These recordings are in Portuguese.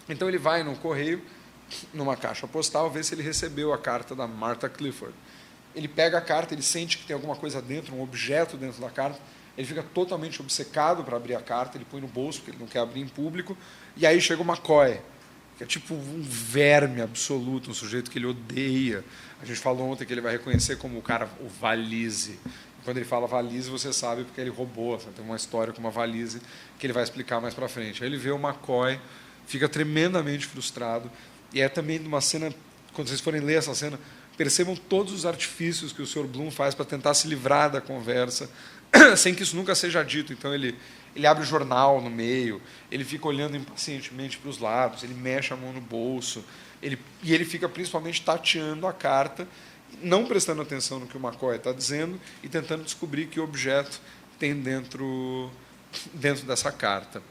Então ele vai no correio, numa caixa postal, ver se ele recebeu a carta da Martha Clifford. Ele pega a carta, ele sente que tem alguma coisa dentro, um objeto dentro da carta, ele fica totalmente obcecado para abrir a carta, ele põe no bolso, porque ele não quer abrir em público, e aí chega o McCoy, que é tipo um verme absoluto, um sujeito que ele odeia. A gente falou ontem que ele vai reconhecer como o cara, o Valise. Quando ele fala valise, você sabe porque ele roubou. Tem uma história com uma valise que ele vai explicar mais para frente. Aí ele vê o McCoy, fica tremendamente frustrado, e é também uma cena, quando vocês forem ler essa cena, percebam todos os artifícios que o Sr. Bloom faz para tentar se livrar da conversa, sem que isso nunca seja dito. Então ele abre o jornal no meio, ele fica olhando impacientemente para os lados, ele mexe a mão no bolso, e ele fica principalmente tateando a carta, não prestando atenção no que o McCoy está dizendo e tentando descobrir que objeto tem dentro dessa carta.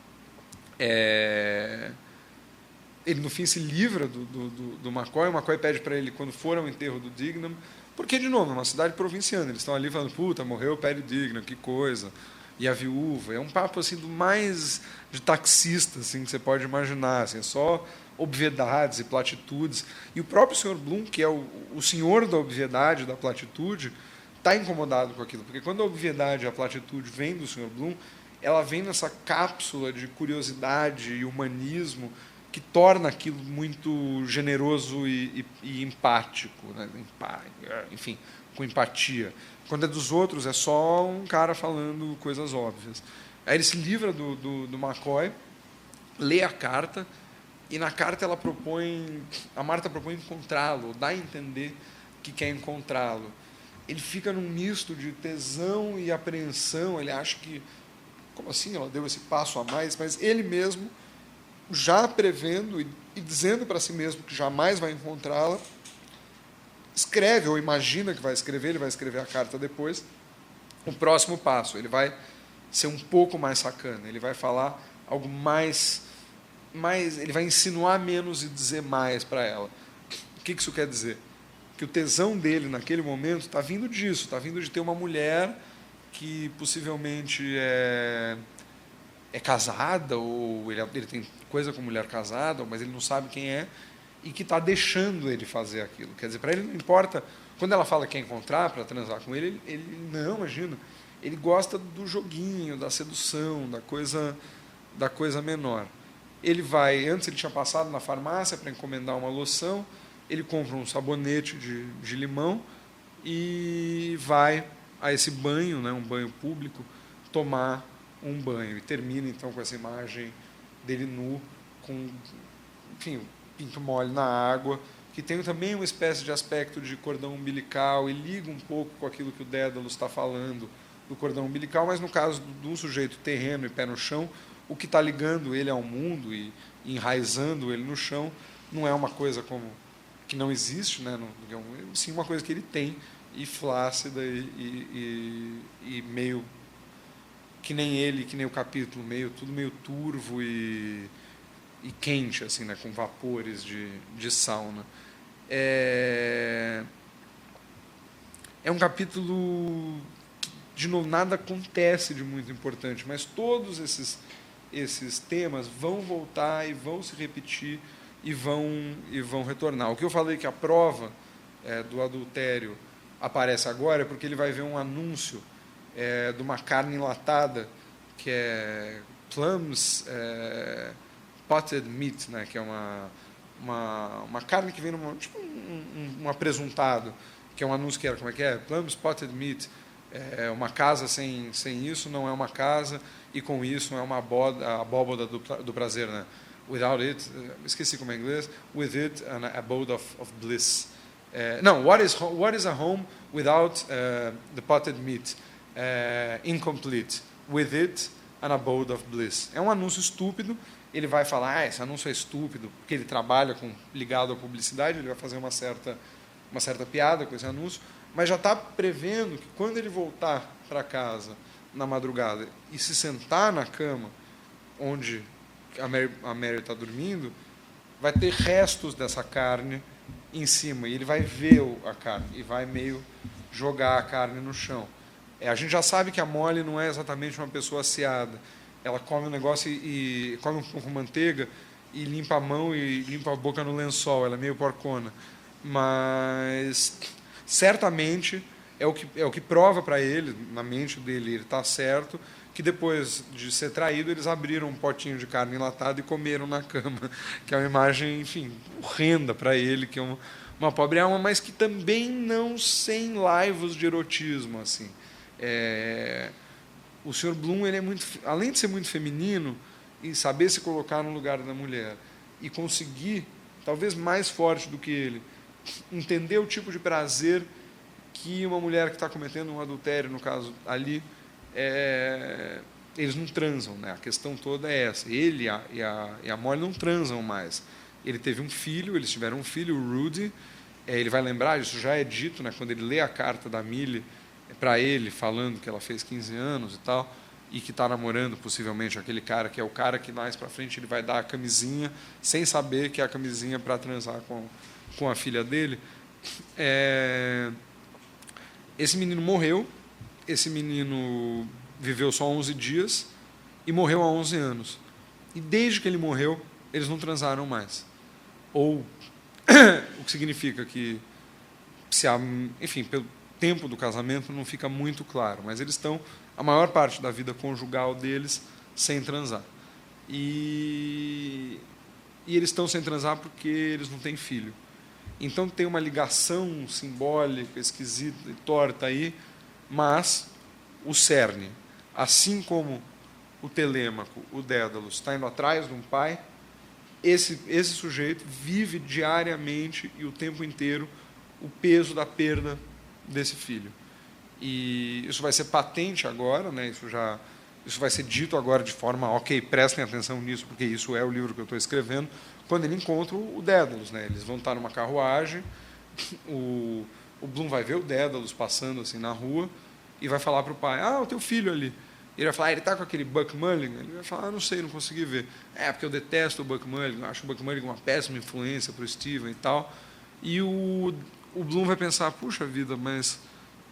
Ele, no fim, se livra do McCoy. O McCoy pede para ele, quando for ao enterro do Dignam, porque, de novo, é uma cidade provinciana, eles estão ali falando, puta, morreu o Perry Dignam, que coisa, e a viúva. É um papo assim, do mais de taxista assim, que você pode imaginar, assim, só obviedades e platitudes. E o próprio Sr. Bloom, que é o senhor da obviedade, da platitude, está incomodado com aquilo, porque quando a obviedade e a platitude vem do Sr. Bloom, ela vem nessa cápsula de curiosidade e humanismo que torna aquilo muito generoso e empático, né? Enfim, com empatia. Quando é dos outros, é só um cara falando coisas óbvias. Aí ele se livra do McCoy, lê a carta, e na carta a Marta propõe encontrá-lo, dá a entender que quer encontrá-lo. Ele fica num misto de tesão e apreensão, ele acha que, como assim ela deu esse passo a mais, mas ele mesmo, já prevendo e dizendo para si mesmo que jamais vai encontrá-la, escreve, ou imagina que vai escrever, ele vai escrever a carta depois, o próximo passo, ele vai ser um pouco mais sacana, ele vai falar algo mais ele vai insinuar menos e dizer mais para ela. O que isso quer dizer? Que o tesão dele naquele momento está vindo disso, está vindo de ter uma mulher que possivelmente é casada, ou ele tem coisa com mulher casada, mas ele não sabe quem é, e que está deixando ele fazer aquilo. Quer dizer, para ele não importa, quando ela fala que quer encontrar para transar com ele, ele não, imagina, ele gosta do joguinho, da sedução, da coisa menor. Ele vai, antes ele tinha passado na farmácia para encomendar uma loção, ele compra um sabonete de limão e vai a esse banho, né, um banho público, tomar um banho. E termina, então, com essa imagem dele nu, com, enfim, o pinto mole na água, que tem também uma espécie de aspecto de cordão umbilical e liga um pouco com aquilo que o Dédalus está falando do cordão umbilical, mas no caso de um sujeito terreno e pé no chão, o que está ligando ele ao mundo e enraizando ele no chão não é uma coisa como que não existe, né? Sim, uma coisa que ele tem, e flácida e meio que nem ele, que nem o capítulo, tudo meio turvo e quente, assim, né? Com vapores de sauna. É um capítulo que, de novo, nada acontece de muito importante, mas todos esses temas vão voltar e vão se repetir e vão retornar. O que eu falei que a prova do adultério aparece agora é porque ele vai ver um anúncio de uma carne enlatada que é Plums Potted Meat, né, que é uma carne que vem tipo um apresuntado, que é um anúncio que era, como é que é? Plums Potted Meat. Uma casa sem isso não é uma casa, e com isso não é uma abóboda do prazer, né? Without it, esqueci como é em inglês, with it an abode of bliss. Não, what is a home without the potted meat? Incomplete. With it an abode of bliss. É um anúncio estúpido, ele vai falar, esse anúncio é estúpido, porque ele trabalha ligado à publicidade, ele vai fazer uma certa piada com esse anúncio, mas já está prevendo que quando ele voltar para casa na madrugada e se sentar na cama onde a Mary está dormindo, vai ter restos dessa carne em cima, e ele vai ver a carne e vai meio jogar a carne no chão. A gente já sabe que a Molly não é exatamente uma pessoa aciada. Ela come um negócio e come um pouco de manteiga e limpa a mão e limpa a boca no lençol, ela é meio porcona. Mas certamente é o que prova para ele, na mente dele, ele está certo, que depois de ser traído, eles abriram um potinho de carne enlatada e comeram na cama, que é uma imagem, enfim, horrenda para ele, que é uma pobre alma, mas que também não sem laivos de erotismo, assim. O Sr. Bloom, ele é muito, além de ser muito feminino e saber se colocar no lugar da mulher e conseguir, talvez mais forte do que ele, entender o tipo de prazer que uma mulher que está cometendo um adultério, no caso ali, eles não transam, né? A questão toda é essa. Ele e a Molly não transam mais. Ele teve um filho, eles tiveram um filho, o Rudy. Ele vai lembrar, isso já é dito, né? Quando ele lê a carta da Millie para ele, falando que ela fez 15 anos e tal, e que está namorando possivelmente aquele cara, que é o cara que mais para frente ele vai dar a camisinha, sem saber que é a camisinha para transar com a filha dele. Esse menino morreu, esse menino viveu só 11 dias e morreu há 11 anos. E desde que ele morreu, eles não transaram mais. Ou, o que significa que, enfim, pelo tempo do casamento não fica muito claro, mas eles estão, a maior parte da vida conjugal deles, sem transar. E eles estão sem transar porque eles não têm filho. Então tem uma ligação simbólica, esquisita e torta aí, mas o cerne, assim como o Telêmaco, o Dédalo, está indo atrás de um pai, esse sujeito vive diariamente e o tempo inteiro o peso da perda desse filho. E isso vai ser patente agora, né? Isso vai ser dito agora de forma, ok, prestem atenção nisso, porque isso é o livro que eu estou escrevendo, quando ele encontra o Dédalus, né? Eles vão estar numa carruagem, o Bloom vai ver o Dédalus passando assim na rua e vai falar para o pai, o teu filho ali. Ele vai falar, ele está com aquele Buck Mulligan? Ele vai falar, não sei, não consegui ver. Porque eu detesto o Buck Mulligan, acho o Buck Mulligan uma péssima influência para o Steven e tal. E o Bloom vai pensar, puxa vida, mas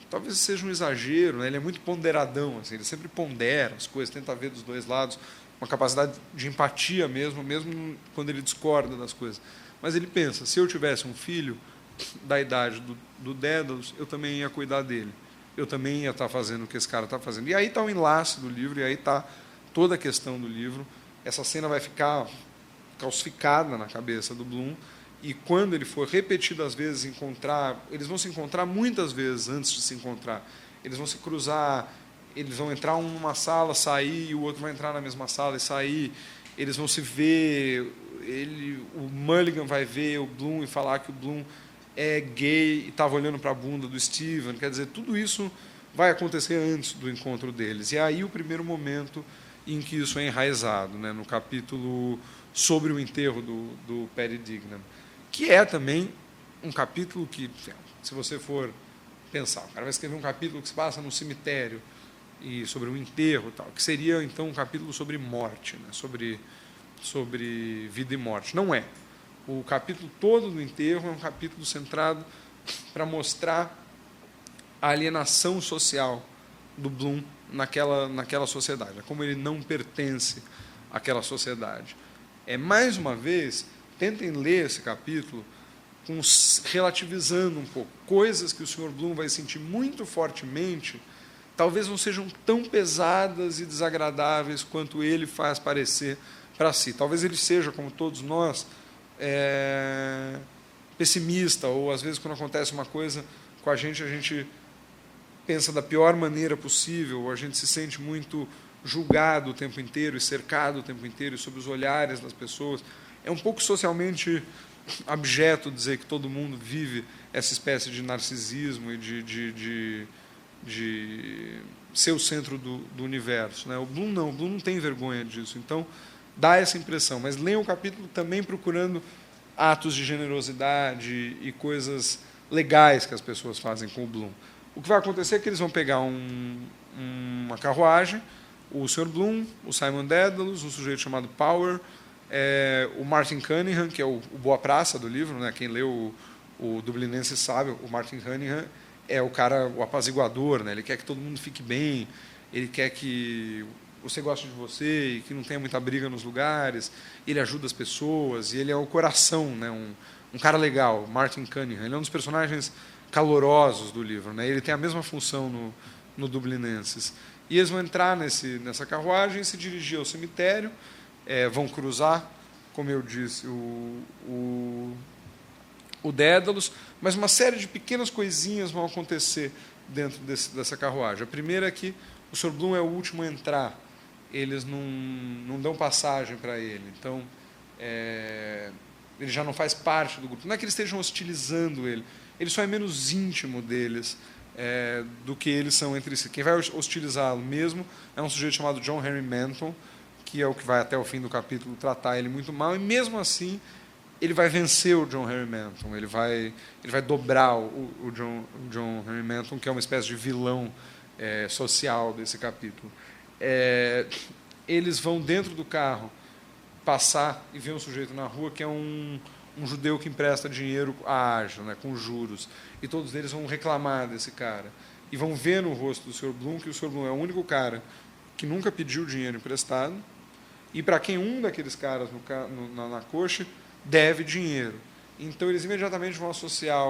talvez seja um exagero, né? Ele é muito ponderadão, assim, ele sempre pondera as coisas, tenta ver dos dois lados, uma capacidade de empatia mesmo quando ele discorda das coisas. Mas ele pensa, se eu tivesse um filho da idade do Dédalus, eu também ia cuidar dele. Eu também ia estar fazendo o que esse cara está fazendo. E aí está o enlace do livro, e aí está toda a questão do livro. Essa cena vai ficar calcificada na cabeça do Bloom, e quando ele for repetidas vezes encontrar, eles vão se encontrar muitas vezes antes de se encontrar. Eles vão se cruzar, eles vão entrar um numa sala, sair, e o outro vai entrar na mesma sala e sair. Eles vão se ver, o Mulligan vai ver o Bloom e falar que o Bloom é gay e estava olhando para a bunda do Steven. Quer dizer, tudo isso vai acontecer antes do encontro deles. E aí o primeiro momento em que isso é enraizado, né, no capítulo sobre o enterro do Paddy Dignam, que é também um capítulo que, se você for pensar, o cara vai escrever um capítulo que se passa no cemitério e sobre o enterro, tal, que seria então um capítulo sobre morte, né, sobre vida e morte. Não é. O capítulo todo do enterro é um capítulo centrado para mostrar a alienação social do Bloom naquela sociedade, como ele não pertence àquela sociedade. Mais uma vez, tentem ler esse capítulo relativizando um pouco. Coisas que o Sr. Bloom vai sentir muito fortemente, talvez não sejam tão pesadas e desagradáveis quanto ele faz parecer para si. Talvez ele seja, como todos nós, pessimista, ou às vezes quando acontece uma coisa com a gente pensa da pior maneira possível, ou a gente se sente muito julgado o tempo inteiro e cercado o tempo inteiro sob os olhares das pessoas. É um pouco socialmente abjeto dizer que todo mundo vive essa espécie de narcisismo e de ser o centro do universo, né? O Bloom não tem vergonha disso, então dá essa impressão, mas leiam o capítulo também procurando atos de generosidade e coisas legais que as pessoas fazem com o Bloom. O que vai acontecer é que eles vão pegar uma carruagem, o Sr. Bloom, o Simon Dédalus, um sujeito chamado Power, o Martin Cunningham, que é o Boa Praça do livro, né? Quem leu o Dublinense sabe, o Martin Cunningham é o cara, o apaziguador, né? Ele quer que todo mundo fique bem, ele quer que você gosta de você e que não tenha muita briga nos lugares. Ele ajuda as pessoas e ele é o coração, né? Um cara legal, Martin Cunningham. Ele é um dos personagens calorosos do livro, né? Ele tem a mesma função no Dublinenses. E eles vão entrar nessa carruagem e se dirigir ao cemitério, vão cruzar, como eu disse, o Dédalus, mas uma série de pequenas coisinhas vão acontecer dentro dessa carruagem. A primeira é que o Sr. Bloom é o último a entrar, eles não dão passagem para ele, então ele já não faz parte do grupo. Não é que eles estejam hostilizando ele só é menos íntimo deles do que eles são entre si. Quem vai hostilizá-lo mesmo é um sujeito chamado John Henry Manton, que é o que vai até o fim do capítulo tratar ele muito mal, e mesmo assim ele vai vencer o John Henry Manton, ele vai dobrar o John Henry Manton, que é uma espécie de vilão social desse capítulo. Eles vão dentro do carro passar e ver um sujeito na rua que é um judeu que empresta dinheiro ágil, né, com juros, e todos eles vão reclamar desse cara e vão ver no rosto do Sr. Bloom que o Sr. Bloom é o único cara que nunca pediu dinheiro emprestado e para quem um daqueles caras na coxa deve dinheiro. Então eles imediatamente vão associar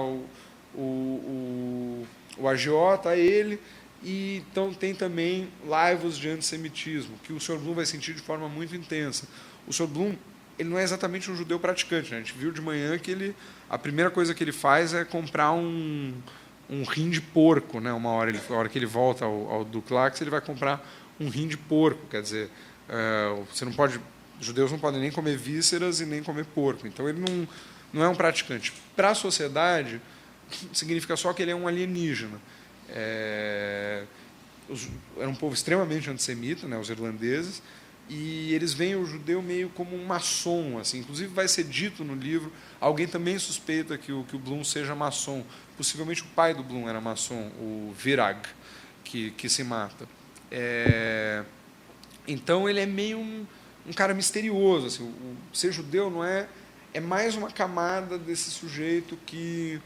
o agiota a ele. E então tem também laivos de antissemitismo, que o Sr. Bloom vai sentir de forma muito intensa. O Sr. Bloom, ele não é exatamente um judeu praticante, né? A gente viu de manhã que a primeira coisa que ele faz é comprar um rim de porco, né? A hora que ele volta ao Duclax, ele vai comprar um rim de porco, quer dizer, você não pode, os judeus não podem nem comer vísceras e nem comer porco, então ele não é um praticante. Para a sociedade, significa só que ele é um alienígena. Era um povo extremamente antissemita, né, os irlandeses, e eles veem o judeu meio como um maçom, assim. Inclusive vai ser dito no livro, alguém também suspeita que o Bloom seja maçom, possivelmente o pai do Bloom era maçom, o Virag, que se mata. Então ele é meio um cara misterioso, assim. O ser judeu não é mais uma camada desse sujeito que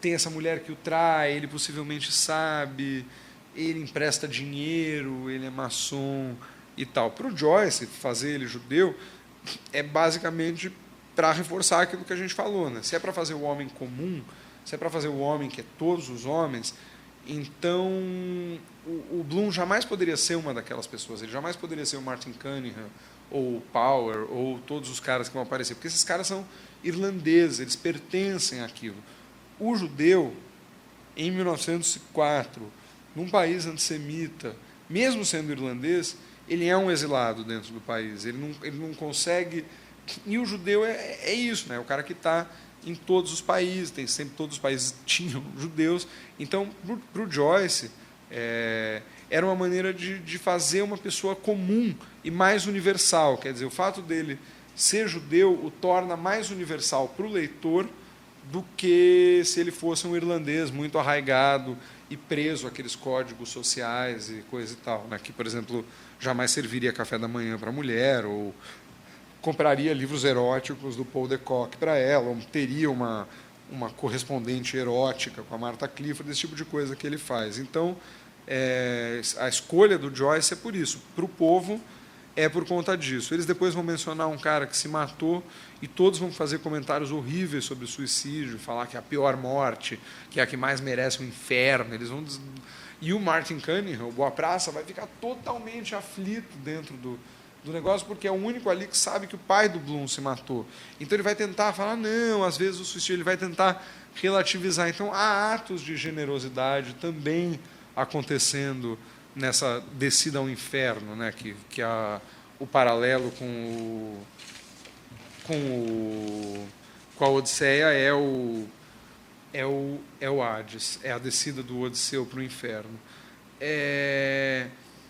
tem essa mulher que o trai, ele possivelmente sabe, ele empresta dinheiro, ele é maçom e tal. Para o Joyce, fazer ele judeu é basicamente para reforçar aquilo que a gente falou, né? Se é para fazer o homem comum, se é para fazer o homem que é todos os homens, então o Bloom jamais poderia ser uma daquelas pessoas, ele jamais poderia ser o Martin Cunningham, ou o Power, ou todos os caras que vão aparecer, porque esses caras são irlandeses, eles pertencem àquilo. O judeu, em 1904, num país antissemita, mesmo sendo irlandês, ele é um exilado dentro do país, ele não consegue... E o judeu é isso, né? O cara que está em todos os países, sempre todos os países tinham judeus. Então, para o Joyce, era uma maneira de fazer uma pessoa comum e mais universal. Quer dizer, o fato dele ser judeu o torna mais universal para o leitor do que se ele fosse um irlandês muito arraigado e preso àqueles códigos sociais e coisa e tal, né? Que, por exemplo, jamais serviria café da manhã para a mulher, ou compraria livros eróticos do Paul de Kock para ela, ou teria uma correspondente erótica com a Martha Clifford, esse tipo de coisa que ele faz. Então, a escolha do Joyce é por isso. Para o povo, é por conta disso. Eles depois vão mencionar um cara que se matou e todos vão fazer comentários horríveis sobre o suicídio, falar que é a pior morte, que é a que mais merece o inferno. E o Martin Cunningham, o Boa Praça, vai ficar totalmente aflito dentro do negócio, porque é o único ali que sabe que o pai do Bloom se matou. Então ele vai tentar falar, não, às vezes o suicídio, ele vai tentar relativizar. Então há atos de generosidade também acontecendo nessa descida ao inferno, né, que o paralelo com a Odisseia é o Hades, é a descida do Odisseu para o inferno.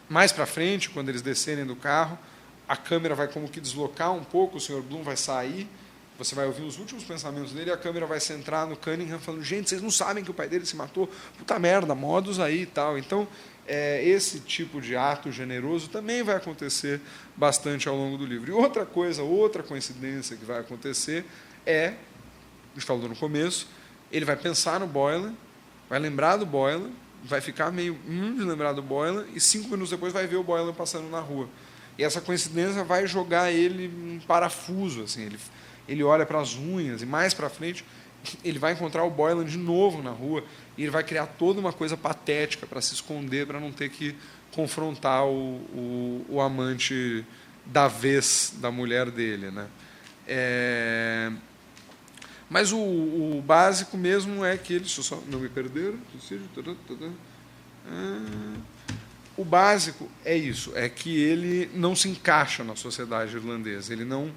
Mais para frente, quando eles descerem do carro, a câmera vai como que deslocar um pouco, o Sr. Bloom vai sair, você vai ouvir os últimos pensamentos dele, e a câmera vai centrar no Cunningham, falando, gente, vocês não sabem que o pai dele se matou? Puta merda, modos aí e tal. Então, esse tipo de ato generoso também vai acontecer bastante ao longo do livro. E outra coincidência que vai acontecer a gente falou no começo, ele vai pensar no Boylan, vai lembrar do Boylan, vai ficar meio de lembrar do Boylan, e 5 minutos depois vai ver o Boylan passando na rua. E essa coincidência vai jogar ele em parafuso, assim, ele olha para as unhas, e mais para frente ele vai encontrar o Boylan de novo na rua, e ele vai criar toda uma coisa patética para se esconder, para não ter que confrontar o amante da vez da mulher dele, né? Mas o básico mesmo é que ele... Deixa eu só não me perder. O básico é isso, é que ele não se encaixa na sociedade irlandesa. Ele não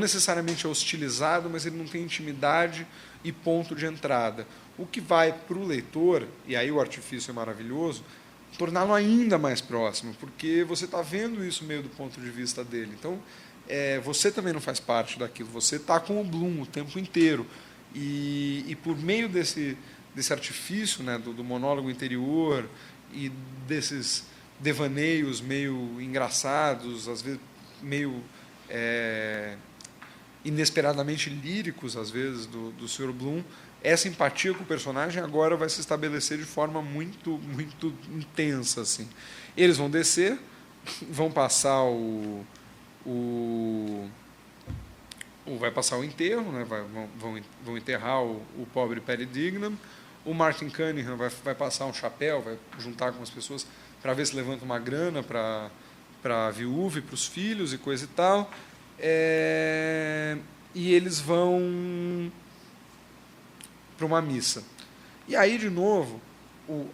necessariamente é hostilizado, mas ele não tem intimidade e ponto de entrada. O que vai para o leitor, e aí o artifício é maravilhoso, torná-lo ainda mais próximo, porque você está vendo isso meio do ponto de vista dele. Então, você também não faz parte daquilo, você está com o Bloom o tempo inteiro. E por meio desse artifício, né, do monólogo interior e desses devaneios meio engraçados, às vezes meio inesperadamente líricos, às vezes, do Sr. Bloom, essa empatia com o personagem agora vai se estabelecer de forma muito, muito intensa, assim. Eles vão descer, vão passar vai passar o enterro, né? Vão enterrar o pobre Paddy Dignam. O Martin Cunningham vai passar um chapéu, vai juntar com as pessoas para ver se levanta uma grana para a viúva e para os filhos e coisa e tal. E eles vão para uma missa. E aí, de novo,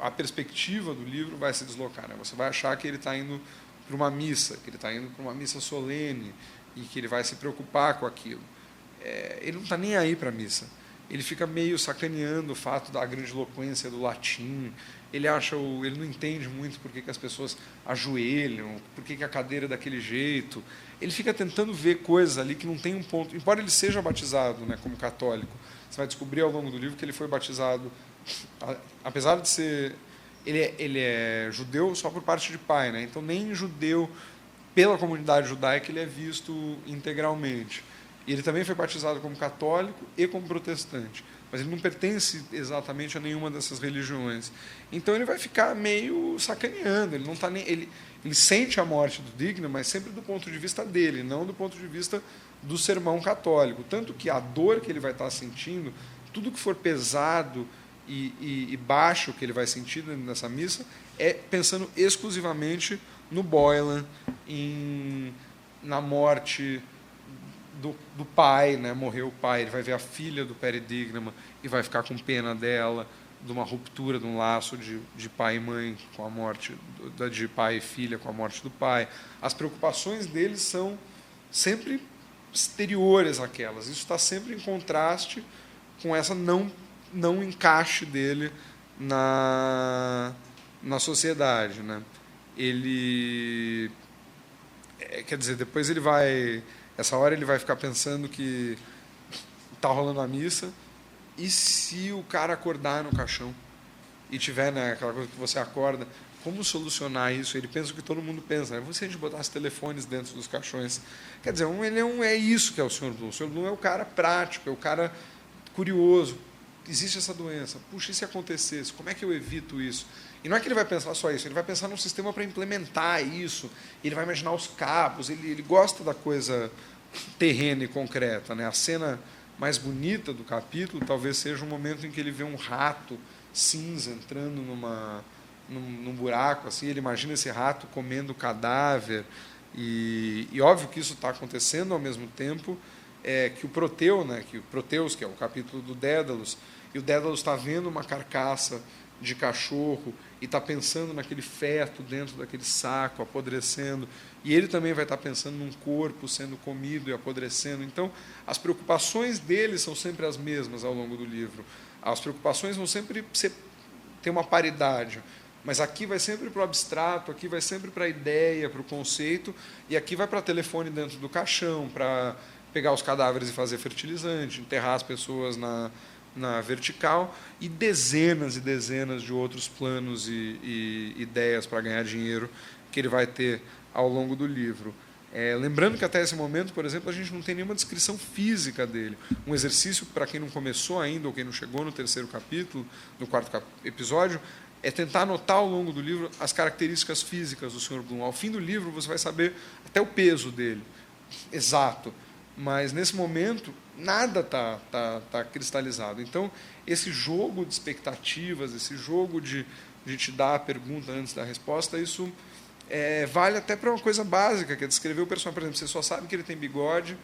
a perspectiva do livro vai se deslocar, né? Você vai achar que ele está indo para uma missa, que ele está indo para uma missa solene e que ele vai se preocupar com aquilo. Ele não está nem aí para a missa. Ele fica meio sacaneando o fato da grandiloquência do latim. Ele não entende muito por que as pessoas ajoelham, por que a cadeira é daquele jeito. Ele fica tentando ver coisas ali que não tem um ponto. Embora ele seja batizado, né, como católico, você vai descobrir ao longo do livro que ele foi batizado, apesar de ser... Ele é judeu só por parte de pai, né? Então nem judeu pela comunidade judaica ele é visto integralmente. E ele também foi batizado como católico e como protestante, mas ele não pertence exatamente a nenhuma dessas religiões. Então ele vai ficar meio sacaneando, ele não tá nem ele sente a morte do Dignam, mas sempre do ponto de vista dele, não do ponto de vista do sermão católico, tanto que a dor que ele vai estar sentindo, tudo que for pesado e baixo que ele vai sentir nessa missa é pensando exclusivamente no Boylan, na morte do pai, né? Morreu o pai, ele vai ver a filha do Paddy Dignam e vai ficar com pena dela, de uma ruptura de um laço de pai e mãe com a morte, de pai e filha com a morte do pai. As preocupações deles são sempre exteriores àquelas. Isso está sempre em contraste com essa não encaixe dele na sociedade, né? Ele, quer dizer, depois ele vai, essa hora ele vai ficar pensando que está rolando a missa, e se o cara acordar no caixão e tiver, né, aquela coisa que você acorda, como solucionar isso? Ele pensa o que todo mundo pensa, né? Se a gente botasse telefones dentro dos caixões. Quer dizer, é isso que é o Sr. Bloom. O Sr. Bloom é o cara prático, é o cara curioso. Existe essa doença. Puxa, e se acontecesse? Como é que eu evito isso? E não é que ele vai pensar só isso, ele vai pensar num sistema para implementar isso, ele vai imaginar os cabos, ele gosta da coisa terrena e concreta, né? A cena mais bonita do capítulo talvez seja o momento em que ele vê um rato cinza entrando num buraco, assim, ele imagina esse rato comendo cadáver, e óbvio que isso está acontecendo ao mesmo tempo que o Proteu, né, que o Proteus, que é o capítulo do Dédalus, e o Dédalus está vendo uma carcaça de cachorro e está pensando naquele feto dentro daquele saco, apodrecendo, e ele também vai estar pensando num corpo sendo comido e apodrecendo. Então, as preocupações dele são sempre as mesmas ao longo do livro. As preocupações vão sempre ter uma paridade, mas aqui vai sempre para o abstrato, aqui vai sempre para a ideia, para o conceito, e aqui vai para telefone dentro do caixão, para pegar os cadáveres e fazer fertilizante, enterrar as pessoas na vertical, e dezenas de outros planos e ideias para ganhar dinheiro que ele vai ter ao longo do livro. Lembrando que até esse momento, por exemplo, a gente não tem nenhuma descrição física dele. Um exercício para quem não começou ainda ou quem não chegou no terceiro capítulo, no quarto episódio, é tentar anotar ao longo do livro as características físicas do Sr. Bloom. Ao fim do livro, você vai saber até o peso dele, exato. Mas, nesse momento, nada tá cristalizado. Então, esse jogo de expectativas, esse jogo de te dar a pergunta antes da resposta, isso vale até para uma coisa básica, que é descrever o personagem. Por exemplo, você só sabe que ele tem bigode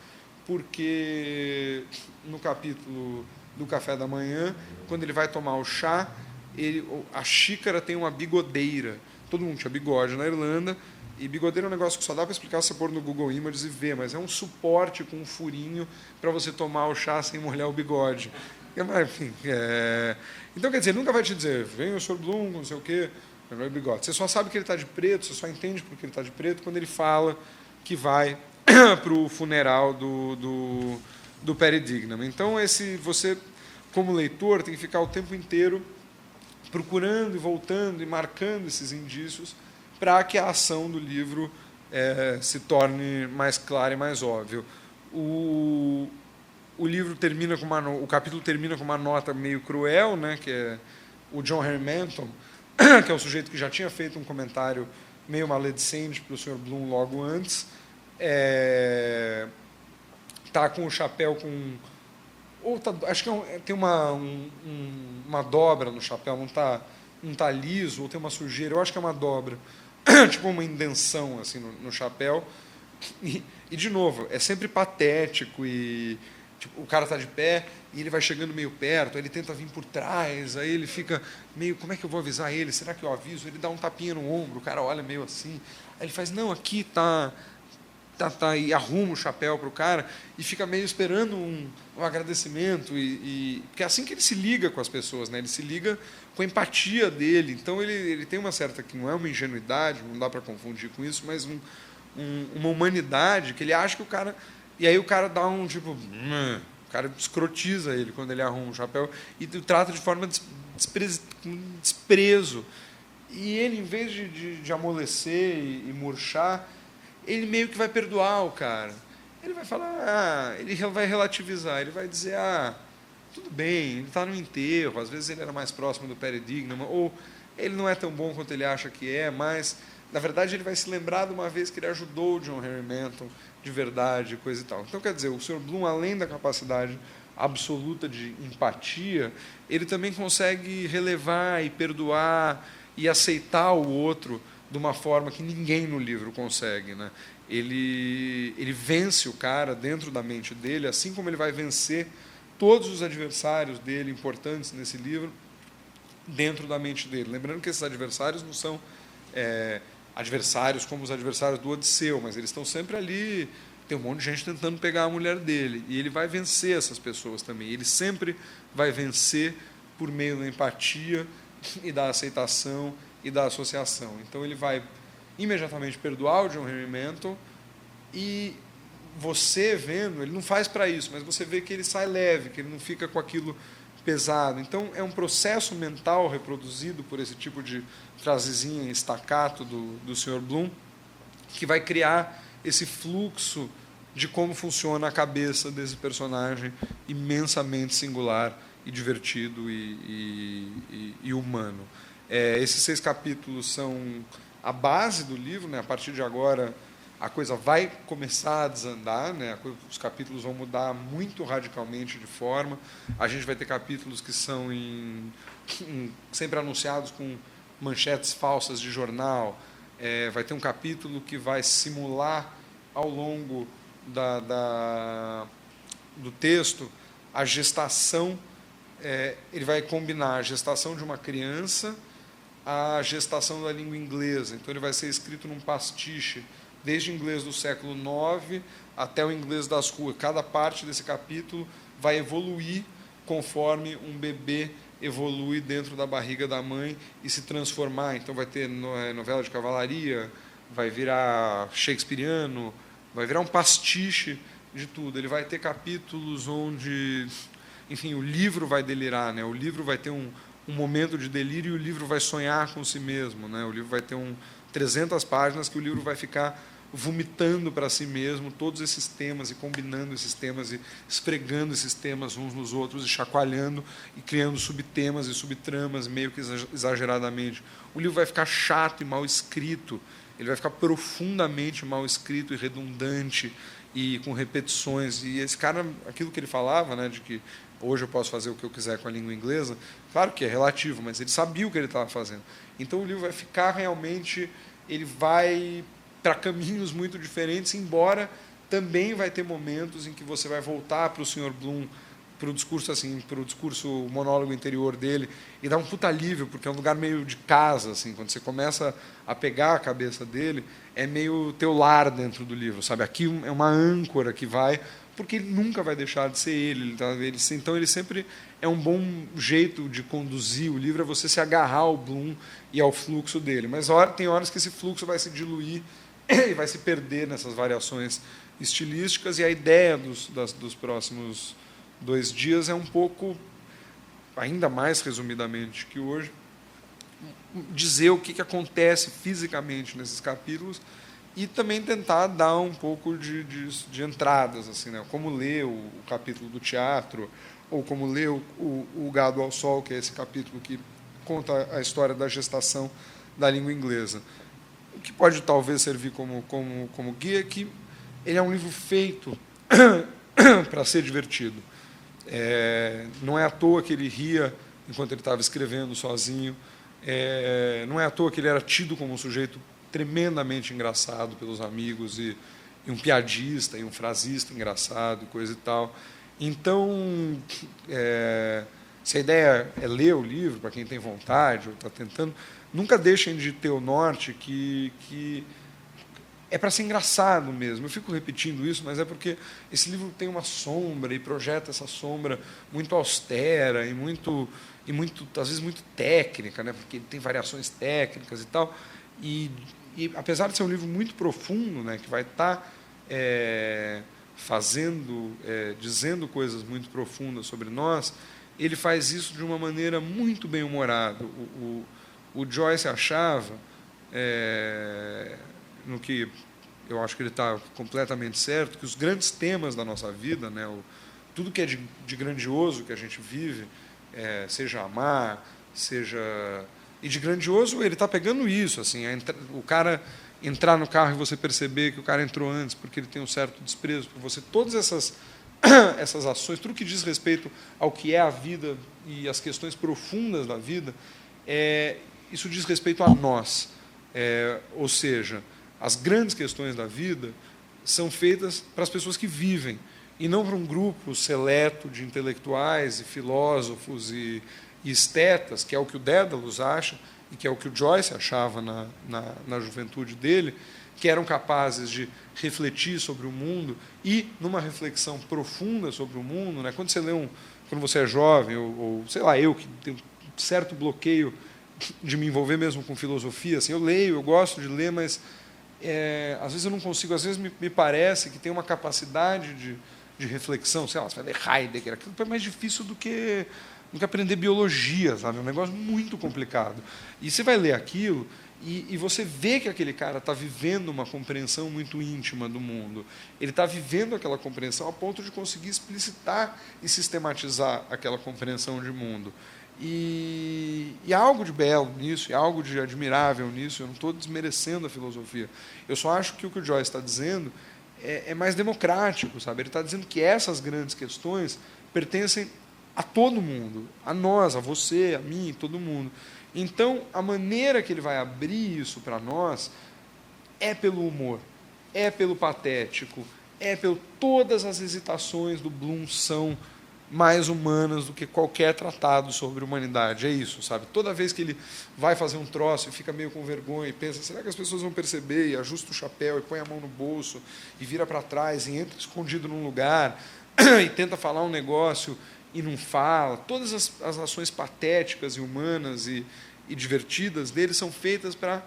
porque, no capítulo do café da manhã, quando ele vai tomar o chá, a xícara tem uma bigodeira. Todo mundo tinha bigode na Irlanda, e bigodeira é um negócio que só dá para explicar se você pôr no Google Images e ver, mas é um suporte com um furinho para você tomar o chá sem molhar o bigode. Enfim, então, quer dizer, nunca vai te dizer, vem o Sr. Bloom, não sei o quê, bigode. Você só sabe que ele está de preto, você só entende porque ele está de preto quando ele fala que vai para o funeral do Perry Dignam. Então, você, como leitor, tem que ficar o tempo inteiro procurando e voltando e marcando esses indícios para que a ação do livro se torne mais clara e mais óbvia. O livro termina com o capítulo termina com uma nota meio cruel, né, que é o John Henry Menton, que é o sujeito que já tinha feito um comentário meio maledicente para o Sr. Bloom logo antes, tá com o chapéu com... acho que tem uma dobra no chapéu, não tá liso, ou tem uma sujeira, eu acho que é uma dobra, tipo uma indenção assim, no chapéu. E, de novo, é sempre patético e... Tipo, o cara está de pé e ele vai chegando meio perto, aí ele tenta vir por trás, aí ele fica meio, como é que eu vou avisar ele? Será que eu aviso? Ele dá um tapinha no ombro, o cara olha meio assim, aí ele faz, não, aqui tá, e arruma o chapéu para o cara e fica meio esperando um agradecimento, porque é assim que ele se liga com as pessoas, né? Ele se liga com a empatia dele, então ele tem uma certa, que não é uma ingenuidade, não dá para confundir com isso, mas uma humanidade que ele acha que o cara... E aí o cara dá um tipo... O cara escrotiza ele quando ele arruma o chapéu e o trata de forma desprezo. E ele, em vez de amolecer e murchar, ele meio que vai perdoar o cara. Ele vai falar... ele vai relativizar. Ele vai dizer... tudo bem, ele está no enterro. Às vezes ele era mais próximo do Perry Dignam. Ou ele não é tão bom quanto ele acha que é, mas... Na verdade, ele vai se lembrar de uma vez que ele ajudou o John Henry Menton de verdade, coisa e tal. Então, quer dizer, o Sr. Bloom, além da capacidade absoluta de empatia, ele também consegue relevar e perdoar e aceitar o outro de uma forma que ninguém no livro consegue, né? Ele vence o cara dentro da mente dele, assim como ele vai vencer todos os adversários dele importantes nesse livro dentro da mente dele. Lembrando que esses adversários não são... adversários como os adversários do Odisseu, mas eles estão sempre ali, tem um monte de gente tentando pegar a mulher dele, e ele vai vencer essas pessoas também, ele sempre vai vencer por meio da empatia e da aceitação e da associação. Então ele vai imediatamente perdoar o John Henry Menton, e você vendo, ele não faz para isso, mas você vê que ele sai leve, que ele não fica com aquilo pesado. Então, é um processo mental reproduzido por esse tipo de frasezinha estacato do Sr. Bloom, que vai criar esse fluxo de como funciona a cabeça desse personagem imensamente singular e divertido e humano. Esses 6 capítulos são a base do livro, né? A partir de agora a coisa vai começar a desandar, né? Os capítulos vão mudar muito radicalmente de forma. A gente vai ter capítulos que são sempre anunciados com manchetes falsas de jornal. Vai ter um capítulo que vai simular ao longo do texto a gestação. Ele vai combinar a gestação de uma criança à gestação da língua inglesa. Então ele vai ser escrito num pastiche, desde o inglês do século IX até o inglês das ruas. Cada parte desse capítulo vai evoluir conforme um bebê evolui dentro da barriga da mãe e se transformar. Então vai ter novela de cavalaria, vai virar shakespeariano, vai virar um pastiche de tudo. Ele vai ter capítulos onde, enfim, o livro vai delirar, né? O livro vai ter um momento de delírio e o livro vai sonhar com si mesmo, né? O livro vai ter 300 páginas que o livro vai ficar vomitando para si mesmo todos esses temas e combinando esses temas e esfregando esses temas uns nos outros e chacoalhando e criando subtemas e subtramas meio que exageradamente. O livro vai ficar chato e mal escrito, ele vai ficar profundamente mal escrito e redundante e com repetições. E esse cara, aquilo que ele falava, né, de que hoje eu posso fazer o que eu quiser com a língua inglesa, claro que é relativo, mas ele sabia o que ele estava fazendo. Então o livro vai ficar realmente, ele vai para caminhos muito diferentes, embora também vai ter momentos em que você vai voltar para o Sr. Bloom, para o discurso assim, para o discurso monólogo interior dele, e dá um puta alívio, porque é um lugar meio de casa, assim, quando você começa a pegar a cabeça dele, é meio teu lar dentro do livro, sabe? Aqui é uma âncora que vai, porque ele nunca vai deixar de ser ele, então ele sempre é um bom jeito de conduzir o livro, é você se agarrar ao Bloom e ao fluxo dele, mas tem horas que esse fluxo vai se diluir e vai se perder nessas variações estilísticas, e a ideia dos próximos 2 dias é um pouco, ainda mais resumidamente que hoje, dizer o que acontece fisicamente nesses capítulos e também tentar dar um pouco de entradas, assim, né? Como ler o capítulo do teatro, ou como ler o Gado ao Sol, que é esse capítulo que conta a história da gestação da língua inglesa. O que pode talvez servir como guia é que ele é um livro feito para ser divertido. Não é à toa que ele ria enquanto ele estava escrevendo sozinho, não é à toa que ele era tido como um sujeito tremendamente engraçado pelos amigos, e um piadista, e um frasista engraçado, e coisa e tal. Então, se a ideia é ler o livro, para quem tem vontade, ou está tentando, nunca deixem de ter o norte que é para ser engraçado mesmo. Eu fico repetindo isso, mas é porque esse livro tem uma sombra e projeta essa sombra muito austera e muito às vezes muito técnica, né? Porque ele tem variações técnicas e tal. E apesar de ser um livro muito profundo, né, que vai estar dizendo coisas muito profundas sobre nós, ele faz isso de uma maneira muito bem-humorada. O Joyce achava, no que eu acho que ele está completamente certo, que os grandes temas da nossa vida, né, tudo que é de grandioso que a gente vive, seja amar, seja... E de grandioso, ele está pegando isso, assim, o cara entrar no carro e você perceber que o cara entrou antes, porque ele tem um certo desprezo por você. Todas essas ações, tudo que diz respeito ao que é a vida e as questões profundas da vida, isso diz respeito a nós. Ou seja, as grandes questões da vida são feitas para as pessoas que vivem, e não para um grupo seleto de intelectuais e filósofos e estetas, que é o que o Dédalus acha, e que é o que o Joyce achava na juventude dele, que eram capazes de refletir sobre o mundo e, numa reflexão profunda sobre o mundo, né, quando você é jovem, ou sei lá, eu que tenho um certo bloqueio de me envolver mesmo com filosofia, assim, eu leio, eu gosto de ler, mas às vezes eu não consigo, às vezes me parece que tem uma capacidade de reflexão, sei lá, você vai ler Heidegger, aquilo é mais difícil do que aprender biologia, sabe? É um negócio muito complicado. E você vai ler aquilo e você vê que aquele cara está vivendo uma compreensão muito íntima do mundo. Ele está vivendo aquela compreensão a ponto de conseguir explicitar e sistematizar aquela compreensão de mundo. E há algo de belo nisso, e há algo de admirável nisso. Eu não estou desmerecendo a filosofia. Eu só acho que o Joyce está dizendo é mais democrático, sabe? Ele está dizendo que essas grandes questões pertencem a todo mundo, a nós, a você, a mim, todo mundo. Então, a maneira que ele vai abrir isso para nós é pelo humor, é pelo patético, todas as hesitações do Bloom são mais humanas do que qualquer tratado sobre humanidade. É isso, sabe? Toda vez que ele vai fazer um troço e fica meio com vergonha e pensa, será que as pessoas vão perceber? E ajusta o chapéu e põe a mão no bolso e vira para trás e entra escondido num lugar e tenta falar um negócio e não fala. Todas as ações patéticas e humanas e divertidas dele são feitas para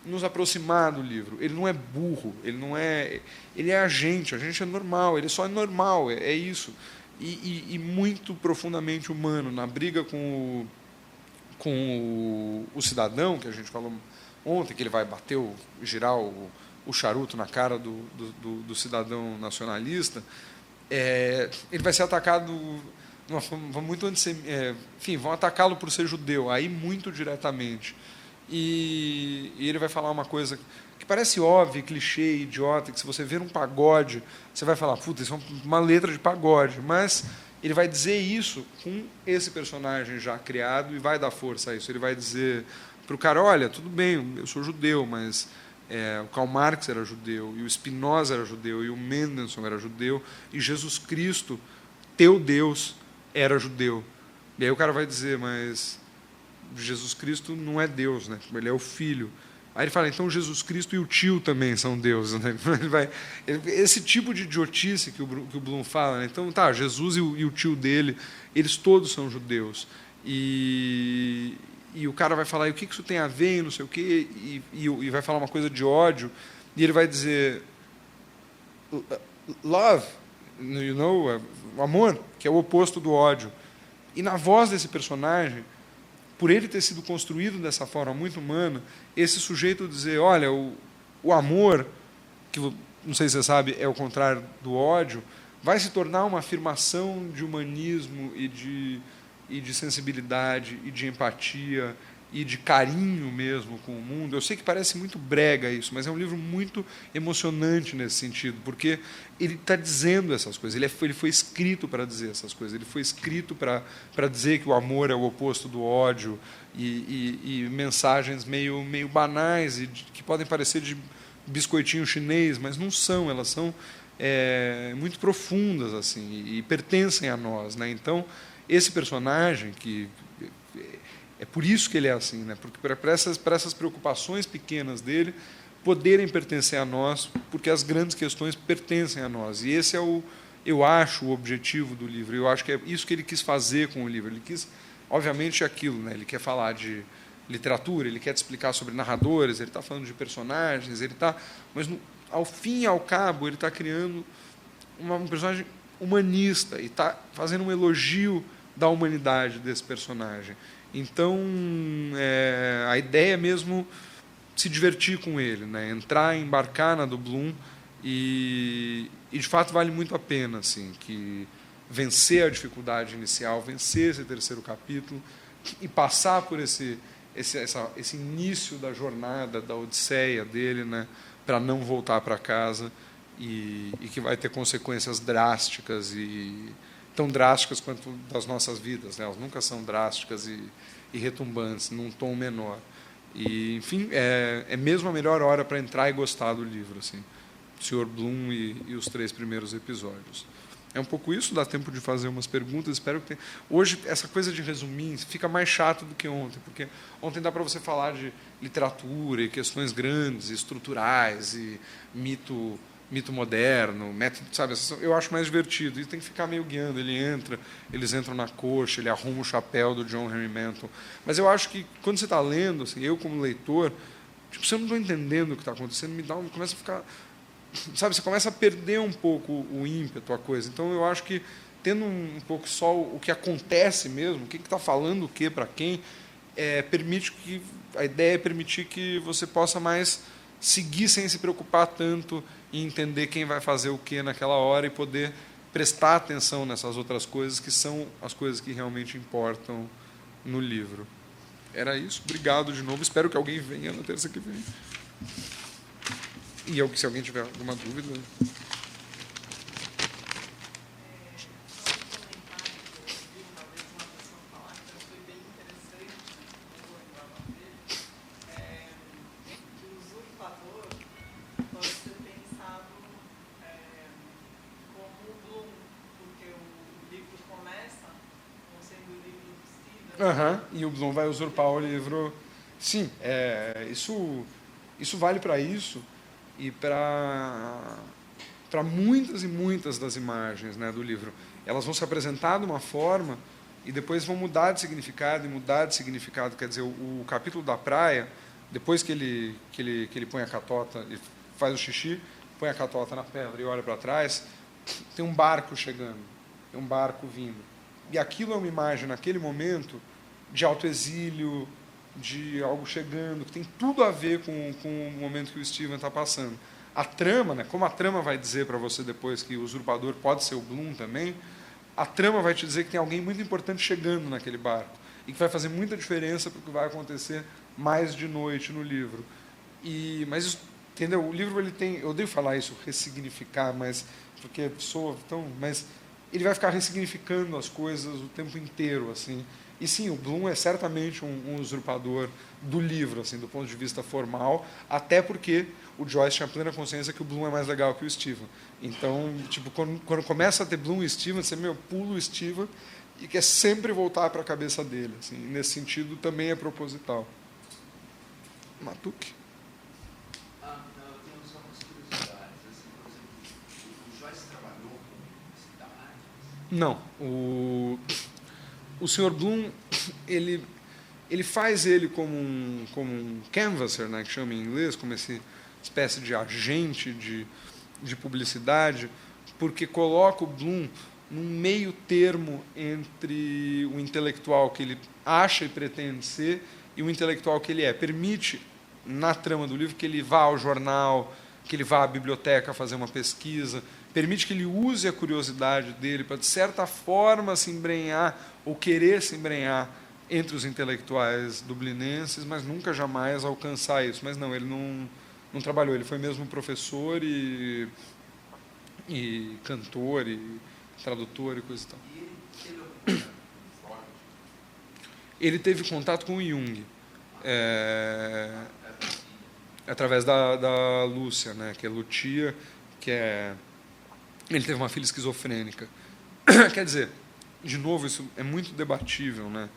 nos aproximar do livro. Ele não é burro, ele é a gente é normal, ele só é normal, é isso. E muito profundamente humano, na briga com o cidadão, que a gente falou ontem, que ele vai bater, girar o charuto na cara do cidadão nacionalista, ele vai ser atacado de uma forma muito enfim, vão atacá-lo por ser judeu, aí muito diretamente. E ele vai falar uma coisa que parece óbvia, clichê, idiota, que se você ver um pagode, você vai falar, puta, isso é uma letra de pagode, mas ele vai dizer isso com esse personagem já criado e vai dar força a isso. Ele vai dizer para o cara, olha, tudo bem, eu sou judeu, mas o Karl Marx era judeu, e o Spinoza era judeu, e o Mendelssohn era judeu, e Jesus Cristo, teu Deus, era judeu. E aí o cara vai dizer, mas Jesus Cristo não é Deus, né? Ele é o Filho. Aí ele fala, então Jesus Cristo e o tio também são deuses. Né? Esse tipo de idiotice que o Bloom fala. Né? Então, tá, Jesus e o tio dele, eles todos são judeus. E o cara vai falar, e o que isso tem a ver, e não sei o quê, e vai falar uma coisa de ódio, e ele vai dizer, love, you know, o amor, que é o oposto do ódio. E na voz desse personagem, por ele ter sido construído dessa forma muito humana, esse sujeito dizer, olha, o amor, que não sei se você sabe, é o contrário do ódio, vai se tornar uma afirmação de humanismo e de sensibilidade e de empatia e de carinho mesmo com o mundo. Eu sei que parece muito brega isso, mas é um livro muito emocionante nesse sentido, porque ele está dizendo essas coisas, ele foi escrito para dizer essas coisas, ele foi escrito para dizer que o amor é o oposto do ódio, e mensagens meio banais, e que podem parecer de biscoitinho chinês, mas não são, elas são muito profundas assim, e pertencem a nós. Né? Então, esse personagem, que é por isso que ele é assim, né? Porque para essas preocupações pequenas dele poderem pertencer a nós, porque as grandes questões pertencem a nós. E esse é eu acho, o objetivo do livro. Eu acho que é isso que ele quis fazer com o livro. Ele quis, obviamente, aquilo, né? Ele quer falar de literatura, ele quer te explicar sobre narradores, ele está falando de personagens, mas ao fim e ao cabo ele está criando um personagem humanista e está fazendo um elogio da humanidade desse personagem. Então, a ideia é mesmo se divertir com ele, né? Entrar, embarcar na do Bloom, e de fato vale muito a pena, assim, que vencer a dificuldade inicial, vencer esse terceiro capítulo e passar por esse início da jornada, da odisseia dele, né? Para não voltar para casa, e que vai ter consequências drásticas, e tão drásticas quanto das nossas vidas, né? Elas nunca são drásticas e retumbantes, num tom menor. E, enfim, é mesmo a melhor hora para entrar e gostar do livro, assim, Sr. Bloom e os 3 primeiros episódios. É um pouco isso, dá tempo de fazer umas perguntas, espero que tenha. Hoje, essa coisa de resumir fica mais chato do que ontem, porque ontem dá para você falar de literatura e questões grandes, estruturais, e mito moderno, método, sabe? Eu acho mais divertido. E tem que ficar meio guiando. Eles entram na coxa, ele arruma o chapéu do John Henry Manton. Mas eu acho que quando você está lendo, assim, eu como leitor, tipo, se eu não estou entendendo o que está acontecendo, começa a ficar, sabe? Você começa a perder um pouco o ímpeto, a coisa. Então eu acho que tendo um pouco só o que acontece mesmo, o que está falando o que para quem, a ideia é permitir que você possa mais seguir sem se preocupar tanto e entender quem vai fazer o que naquela hora, e poder prestar atenção nessas outras coisas que são as coisas que realmente importam no livro. Era isso. Obrigado de novo. Espero que alguém venha na terça que vem. E se alguém tiver alguma dúvida... E o Bloom vai usurpar o livro. Sim, isso vale para isso, e para muitas e muitas das imagens, né, do livro. Elas vão se apresentar de uma forma e depois vão mudar de significado, Quer dizer, o capítulo da praia, depois que ele põe a catota, ele faz o xixi, põe a catota na pedra e olha para trás, tem um barco chegando, tem um barco vindo. E aquilo é uma imagem, naquele momento, de autoexílio, de algo chegando, que tem tudo a ver com o momento que o Steven está passando. A trama, né, como a trama vai dizer para você depois que o usurpador pode ser o Bloom também, a trama vai te dizer que tem alguém muito importante chegando naquele barco e que vai fazer muita diferença para o que vai acontecer mais de noite no livro. Mas entendeu? O livro ele tem, eu odeio falar isso, ressignificar, mas porque soa tão, mas ele vai ficar ressignificando as coisas o tempo inteiro, assim. E sim, o Bloom é certamente um usurpador do livro, assim, do ponto de vista formal, até porque o Joyce tinha plena consciência que o Bloom é mais legal que o Steven. Então, tipo, quando começa a ter Bloom e Steven, você pula o Steven e quer sempre voltar para a cabeça dele. Assim. Nesse sentido, também é proposital. Matuque? Não, eu tenho só umas curiosidades. Assim, por exemplo, o Joyce trabalhou com cidades? Não. O Sr. Bloom, ele faz ele como um canvasser, né, que chama em inglês, como essa espécie de agente de publicidade, porque coloca o Bloom num meio termo entre o intelectual que ele acha e pretende ser e o intelectual que ele é. Permite, na trama do livro, que ele vá ao jornal, que ele vá à biblioteca fazer uma pesquisa, permite que ele use a curiosidade dele para, de certa forma, se embrenhar ou querer se embrenhar entre os intelectuais dublinenses, mas nunca jamais alcançar isso. Mas não, ele não trabalhou, ele foi mesmo professor e cantor e tradutor e coisa e tal. E ele teve algum contato com Freud? Ele teve contato com o Jung, através da Lúcia, né, que é Lutia, ele teve uma filha esquizofrênica. Quer dizer, de novo, isso é muito debatível, né?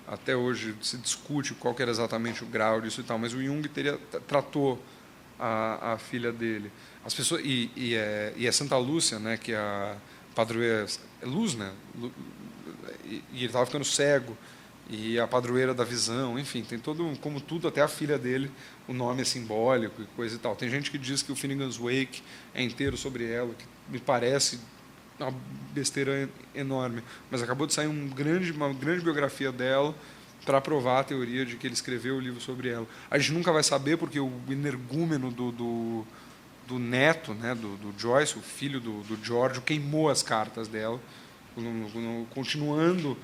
Até hoje se discute qual que era exatamente o grau disso e tal, mas o Jung tratou a filha dele. As pessoas é Santa Lúcia, né, que é a padroeira, é luz, né? E ele estava ficando cego, e a padroeira da visão, enfim, tem todo, como tudo, até a filha dele, o nome é simbólico e coisa e tal. Tem gente que diz que o Finnegan's Wake é inteiro sobre ela, que me parece uma besteira enorme, mas acabou de sair uma grande biografia dela para provar a teoria de que ele escreveu o livro sobre ela. A gente nunca vai saber, porque o energúmeno do neto, né, do Joyce, o filho do George, queimou as cartas dela, continuando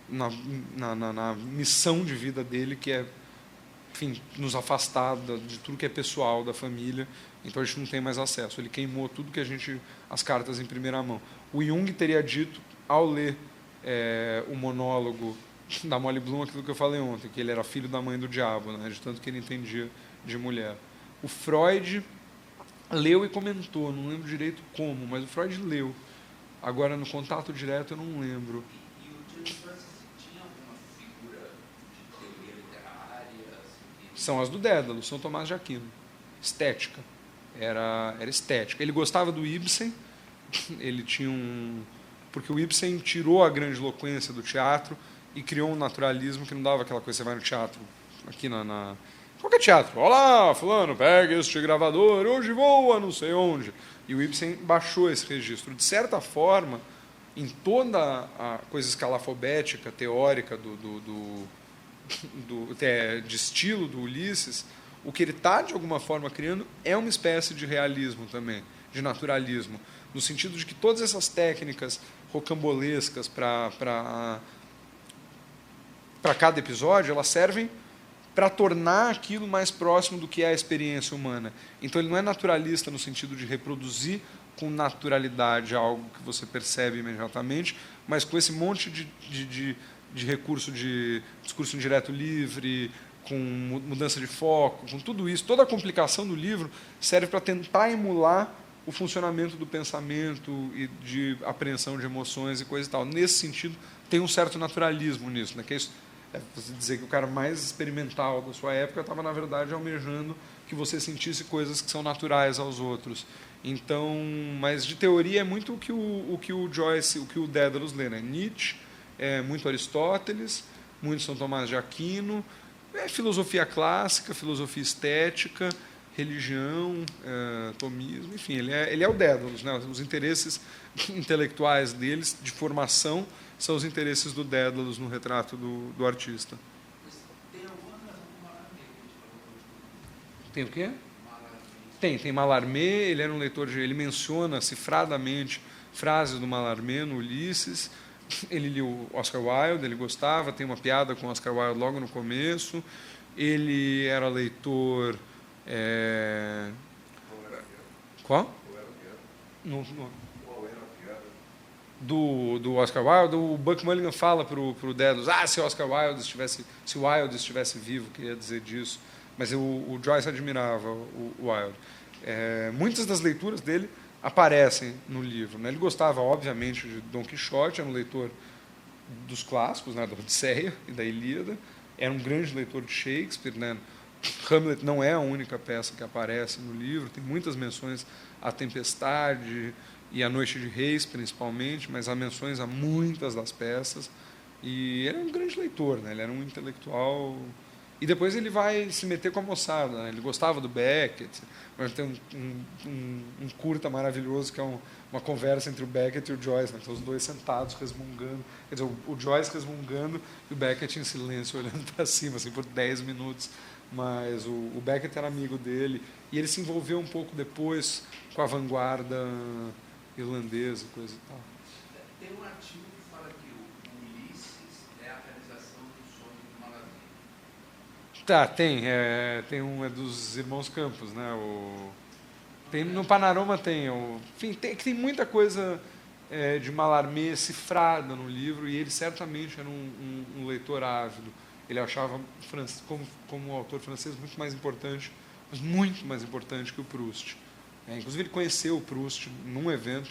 na missão de vida dele, que é, enfim, nos afastar de tudo que é pessoal da família. Então a gente não tem mais acesso. Ele queimou tudo as cartas em primeira mão. O Jung teria dito, ao ler o monólogo da Molly Bloom, aquilo que eu falei ontem, que ele era filho da mãe do diabo, né, de tanto que ele entendia de mulher. O Freud leu e comentou, não lembro direito como, mas o Freud leu. Agora, no contato direto, eu não lembro. E o James Francis tinha alguma figura de teoria literária? Assim, São as do Dédalo, São Tomás de Aquino. Estética. Era estética. Ele gostava do Ibsen, ele tinha porque o Ibsen tirou a grandiloquência do teatro e criou um naturalismo que não dava aquela coisa, você vai no teatro, aqui qualquer teatro, olá, fulano, pega este gravador, hoje vou a não sei onde. E o Ibsen baixou esse registro. De certa forma, em toda a coisa escalafobética, teórica de estilo do Ulisses, o que ele está, de alguma forma, criando é uma espécie de realismo também, de naturalismo, no sentido de que todas essas técnicas rocambolescas para cada episódio, elas servem para tornar aquilo mais próximo do que é a experiência humana. Então ele não é naturalista no sentido de reproduzir com naturalidade algo que você percebe imediatamente, mas com esse monte de recurso de discurso indireto livre, com mudança de foco, com tudo isso, toda a complicação do livro serve para tentar emular o funcionamento do pensamento e de apreensão de emoções e coisa e tal. Nesse sentido, tem um certo naturalismo nisso, né? Que é isso, você dizer que o cara mais experimental da sua época estava, na verdade, almejando que você sentisse coisas que são naturais aos outros. Então, mas de teoria é muito o que o Joyce, o que o Dédalus lê, né? Nietzsche, muito Aristóteles, muito São Tomás de Aquino, filosofia clássica, filosofia estética, religião, tomismo, enfim, ele é o Dédalus, né? Os interesses intelectuais deles, de formação, são os interesses do Dédalus no retrato do artista. mas tem alguma razão Tem o quê? Tem Mallarmé, ele era um leitor ele menciona cifradamente frases do Mallarmé no Ulisses. Ele liu Oscar Wilde, ele gostava, tem uma piada com Oscar Wilde logo no começo. Ele era leitor... Qual? Do Oscar Wilde. O Buck Mulligan fala para o Dedalus, se o Wilde estivesse vivo, queria dizer disso. Mas o Joyce admirava o Wilde. Muitas das leituras dele aparecem no livro, né? Ele gostava, obviamente, de Dom Quixote, era um leitor dos clássicos, né, da Odisseia e da Ilíada, era um grande leitor de Shakespeare, né? Hamlet não é a única peça que aparece no livro, tem muitas menções à Tempestade e à Noite de Reis, principalmente, mas há menções a muitas das peças, e ele era um grande leitor, né? Ele era um intelectual. E depois ele vai se meter com a moçada, né? Ele gostava do Beckett, mas tem um curta maravilhoso que é uma conversa entre o Beckett e o Joyce, né? Então, os dois sentados resmungando, quer dizer, o Joyce resmungando e o Beckett em silêncio olhando para cima, assim, por 10 minutos. Mas o Beckett era amigo dele e ele se envolveu um pouco depois com a vanguarda irlandesa, coisa e tal. Tem um artigo que fala que o Ulisses é a realização do sonho do Mallarmé. Tem um dos irmãos Campos, né? No Panorama enfim, tem muita coisa de Mallarmé cifrada no livro, e ele certamente era um leitor ávido. Ele achava, como autor francês, muito mais importante, mas muito mais importante que o Proust. Inclusive, ele conheceu o Proust num evento,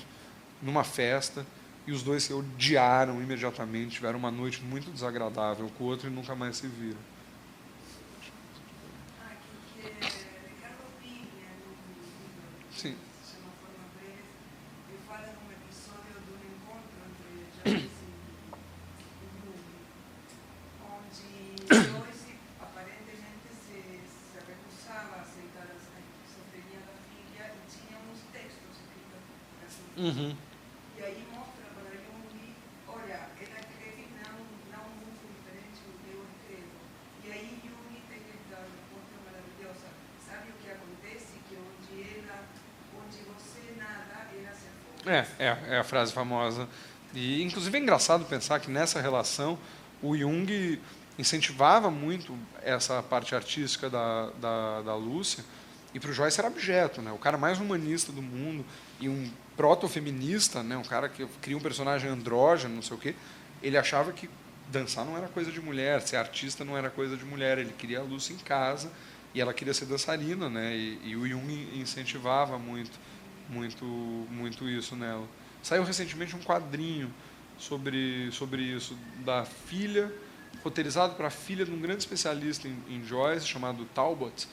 numa festa, e os dois se odiaram imediatamente, tiveram uma noite muito desagradável com o outro e nunca mais se viram. Ricardo Piglia, no livro Sim. que se chama Forma Breve, ele fala num episódio de um encontro entre Joyce e Jung, onde Joyce aparentemente se recusava a aceitar a esquizofrenia da filha e tinha uns textos escritos para sua filha. E aí mostra para Jung, olha, ela escreve não muito diferente do que eu escrevo. E aí Jung tem esta resposta maravilhosa. Sabe o que acontece? Que onde você nada, ela se afoga. É a frase famosa. E, inclusive, é engraçado pensar que nessa relação o Jung incentivava muito essa parte artística da Lúcia, e para o Joyce era objeto, né? O cara mais humanista do mundo e um proto-feminista, né? Um cara que cria um personagem andrógeno, não sei o quê. Ele achava que dançar não era coisa de mulher, ser artista não era coisa de mulher. Ele queria a Lúcia em casa e ela queria ser dançarina, né? E o Jung incentivava muito isso nela. Saiu recentemente um quadrinho sobre isso, da filha, roteirizado para a filha de um grande especialista em Joyce, chamado Talbot,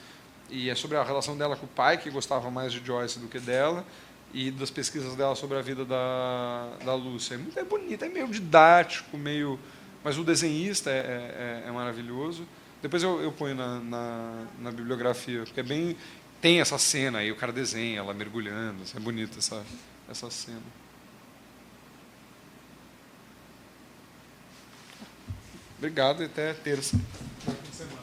e é sobre a relação dela com o pai, que gostava mais de Joyce do que dela, e das pesquisas dela sobre a vida da Lúcia. É bonito, é meio didático, mas o desenhista é maravilhoso. Depois eu ponho na bibliografia, porque tem essa cena aí, o cara desenha ela mergulhando, é bonita essa cena. Obrigado e até terça. Boa fim de semana.